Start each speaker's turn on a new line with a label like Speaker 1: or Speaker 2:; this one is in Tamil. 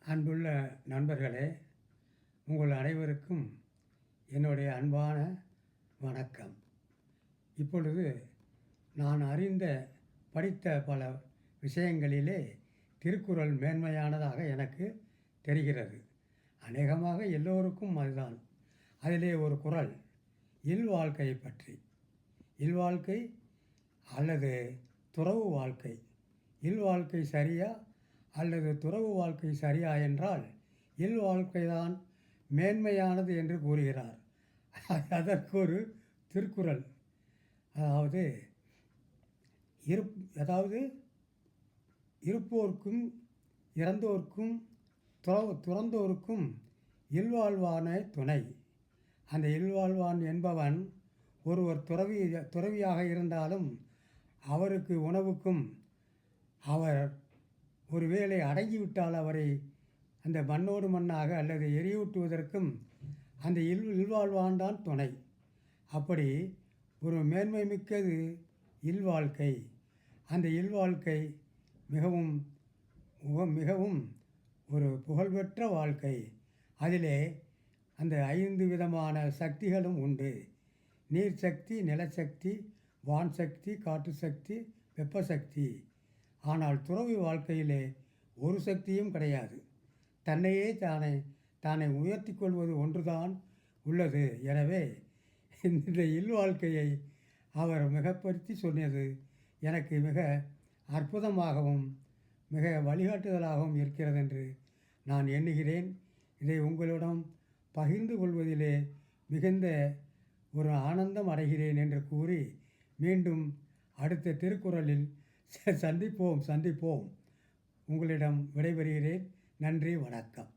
Speaker 1: அன்புள்ள நண்பர்களே, உங்கள் அனைவருக்கும் என்னுடைய அன்பான வணக்கம். இப்பொழுது நான் அறிந்த படித்த பல விஷயங்களிலே திருக்குறள் மேன்மையானதாக எனக்கு தெரிகிறது. அநேகமாக எல்லோருக்கும் அதுதான். அதிலே ஒரு குறள் இல்வாழ்க்கையை பற்றி. இல்வாழ்க்கை அல்லது துறவு வாழ்க்கை. இல்வாழ்க்கை சரியா அல்லது துறவு வாழ்க்கை சரியா என்றால் இல்வாழ்க்கைதான் மேன்மையானது என்று கூறுகிறார். அதற்கு ஒரு திருக்குறள். அதாவது அதாவது இருப்போர்க்கும் இறந்தோர்க்கும் துறந்தோர்க்கும் இல்வாழ்வான துணை. அந்த இல்வாழ்வான் என்பவன் ஒருவர் துறவியாக இருந்தாலும் அவருக்கு உணவுக்கும் அவர் ஒருவேளை அடங்கிவிட்டால் அவரை அந்த மண்ணோடு மண்ணாக அல்லது எரியூட்டுவதற்கும் அந்த இல்வாழ்வான் தான் துணை. அப்படி ஒரு மேன்மை மிக்கது இல்வாழ்க்கை. அந்த இல்வாழ்க்கை மிகவும் மிகவும் ஒரு புகழ்பெற்ற வாழ்க்கை. அதிலே அந்த 5 விதமான சக்திகளும் உண்டு. நீர் சக்தி, நிலசக்தி, வான் சக்தி, காற்று சக்தி, வெப்ப சக்தி. ஆனால் துறவி வாழ்க்கையிலே ஒரு சக்தியும் கிடையாது. தன்னையே தானே உயர்த்தி கொள்வது ஒன்றுதான் உள்ளது. எனவே இந்த இல்வாழ்க்கையை அவர் மிகப்படுத்தி சொன்னது எனக்கு மிக அற்புதமாகவும் மிக வழிகாட்டுதலாகவும் இருக்கிறது என்று நான் எண்ணுகிறேன். இதை உங்களிடம் பகிர்ந்து கொள்வதிலே மிகுந்த ஒரு ஆனந்தம் அடைகிறேன் என்று கூறி மீண்டும் அடுத்த திருக்குறளில் சந்திப்போம். உங்களிடம் விடைபெறுகிறேன். நன்றி, வணக்கம்.